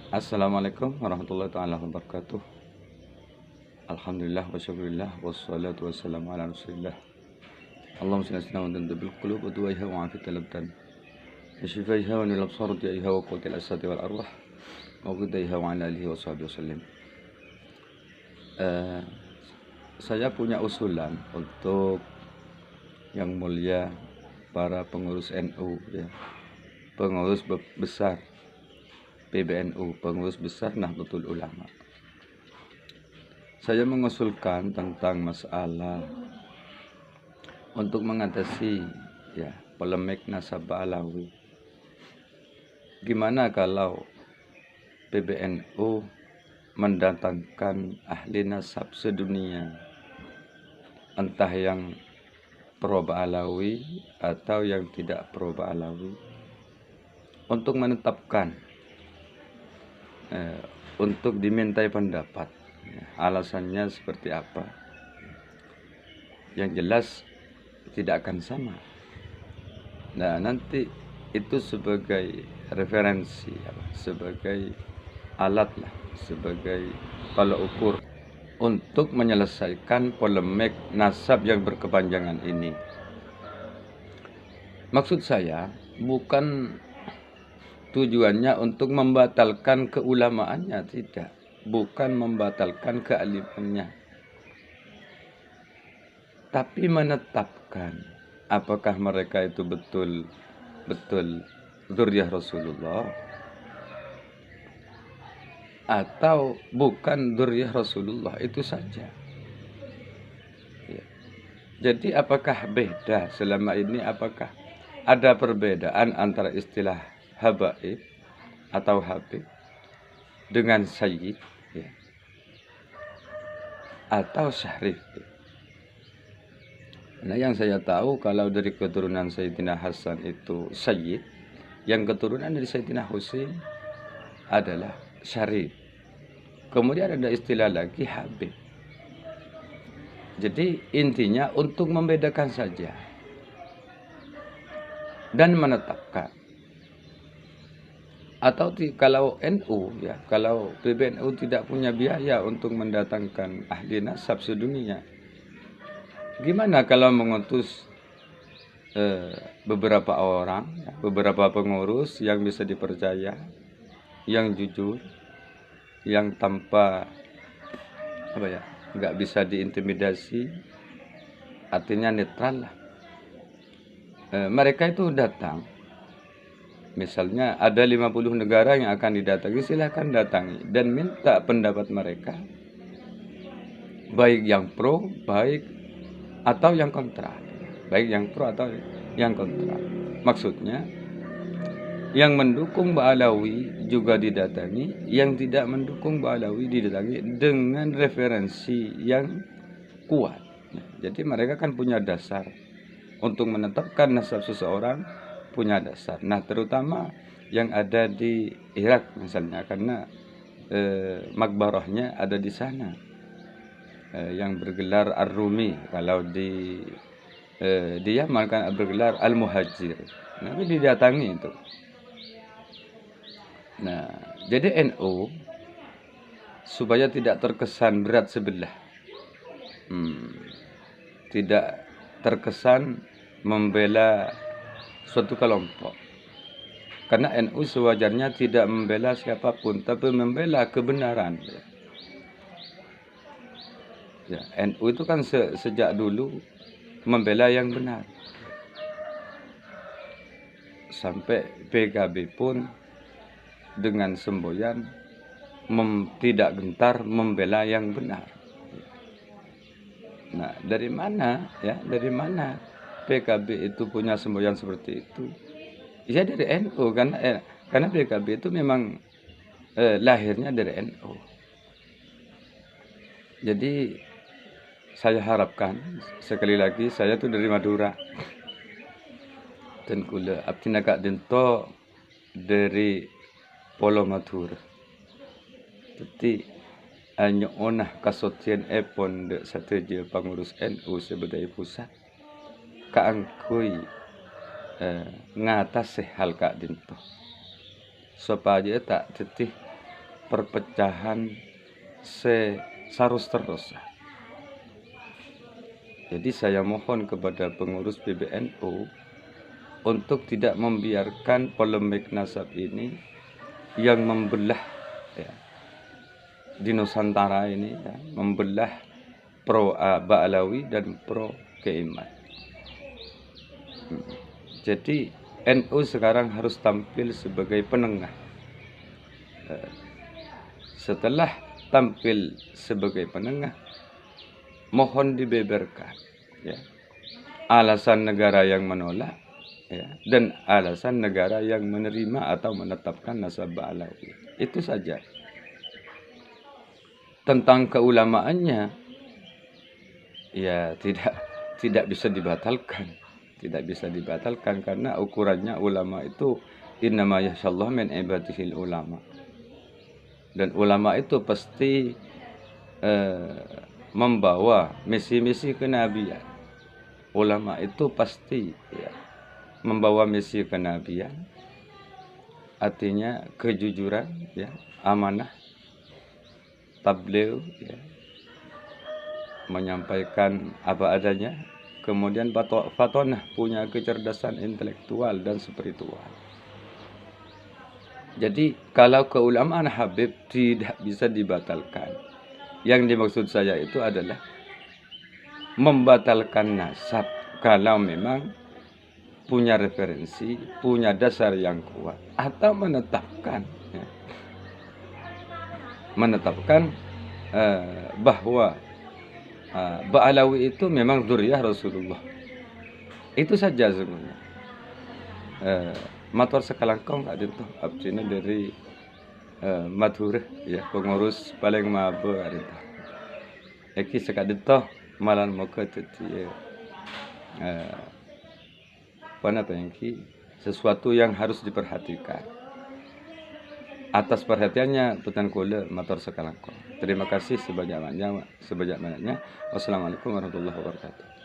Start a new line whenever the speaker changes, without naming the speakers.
Assalamualaikum warahmatullahi taala wabarakatuh. Alhamdulillah wa syukurillah wassalatu wassalamu ala rasulillah. Allahumma salli ala sayyidina Muhammadin bil qulub wa duwaiha wa afiyatil abdan. Wa shifaiha wa nil absar wa diaiha wa qutil asadi wal arwah. Wa qudaiha wa ala alihi wa sahbihi wasallim. Saya punya usulan untuk yang mulia para pengurus NU ya. Pengurus besar PBNU, pengurus besar Nahdlatul Ulama. Saya mengusulkan tentang masalah untuk mengatasi ya polemik nasabah Alawi. Gimana kalau PBNU mendatangkan ahli nasab sedunia, entah yang pro Alawi atau yang tidak pro Alawi, untuk menetapkan untuk dimintai pendapat alasannya seperti apa. Yang jelas tidak akan sama. Nah, nanti itu sebagai referensi, sebagai alat lah, sebagai tolak ukur untuk menyelesaikan polemik nasab yang berkepanjangan ini. Maksud saya bukan tujuannya untuk membatalkan keulamaannya, tidak. Bukan membatalkan kealimannya, tapi menetapkan apakah mereka itu betul dzurriyyah Rasulullah atau bukan dzurriyyah Rasulullah, itu saja ya. Jadi apakah beda selama ini, apakah ada perbedaan antara istilah habaib atau habib dengan sayyid ya, atau syarif ya. Nah, yang saya tahu kalau dari keturunan Sayyidina Hasan itu sayyid, yang keturunan dari Sayyidina Husain adalah syarif. Kemudian ada istilah lagi habib. Jadi intinya untuk membedakan saja dan menetapkan. Atau kalau NU ya, kalau PBNU tidak punya biaya untuk mendatangkan ahli nasab sedunia, gimana kalau mengutus beberapa orang, ya, beberapa pengurus yang bisa dipercaya, yang jujur, yang tanpa nggak bisa diintimidasi, artinya netral lah. Mereka itu datang. Misalnya ada 50 negara yang akan didatangi, silahkan datangi dan minta pendapat mereka, baik yang pro, baik atau yang kontra, baik yang pro atau yang kontra. Maksudnya yang mendukung Ba'alawi juga didatangi, yang tidak mendukung Ba'alawi didatangi dengan referensi yang kuat. Jadi mereka kan punya dasar untuk menetapkan nasab seseorang, punya dasar. Nah, terutama yang ada di Irak misalnya, karena makbarahnya ada di sana, yang bergelar Ar-Rumi. Kalau di Yaman kan bergelar Al-Muhajir. Nah, itu didatangi itu. Nah, jadi NU supaya tidak terkesan berat sebelah, tidak terkesan membela suatu kelompok. Karena NU sewajarnya tidak membela siapapun, tapi membela kebenaran. Ya, NU itu kan sejak dulu membela yang benar. Sampai PKB pun dengan semboyan tidak gentar membela yang benar. Nah, dari mana PKB itu punya semboyan seperti itu? Ya dari NU, karena PKB itu memang lahirnya dari NU. Jadi saya harapkan, sekali lagi, saya tuh dari Madura dan kula abdi nagak dento dari Polo Madura. Jadi hanya onah kasotian epon de sateja pengurus NU sebagai pusat kaangkui ngatas hal kak dinto supaya tak tetih perpecahan sarus terus. Jadi saya mohon kepada pengurus PBNU untuk tidak membiarkan polemik nasab ini yang membelah ya, di Nusantara ini ya, membelah pro Ba'alawi dan pro Keiman. Jadi NU sekarang harus tampil sebagai penengah. Setelah tampil sebagai penengah, mohon dibeberkan ya, alasan negara yang menolak ya, dan alasan negara yang menerima atau menetapkan nasab Ba'alawi. Itu saja. Tentang keulamaannya ya tidak bisa dibatalkan. Tidak bisa dibatalkan karena ukurannya ulama itu innama yasyallahu min ibadihil ulama. Dan ulama itu pasti membawa misi-misi kenabian. Ulama itu pasti ya, membawa misi kenabian. Artinya kejujuran ya, amanah, tabligh ya, menyampaikan apa adanya, kemudian fatonah, punya kecerdasan intelektual dan spiritual. Jadi kalau keulamaan Habib tidak bisa dibatalkan. Yang dimaksud saya itu adalah membatalkan nasab kalau memang punya referensi, punya dasar yang kuat, atau menetapkan ya, bahwa Ba'alawi itu memang dzurriyyah Rasulullah. Itu saja sebenarnya. Matur sekalangkong Kak Dinto abdina dari Madura ya, pengurus paling maba Kak Dinto. Eki Kak Dinto malan moga jadi sesuatu yang harus diperhatikan. Atas perhatiannya Putan Kula matur sekalangkong. Terima kasih sebanyak-banyaknya. Wassalamualaikum warahmatullahi wabarakatuh.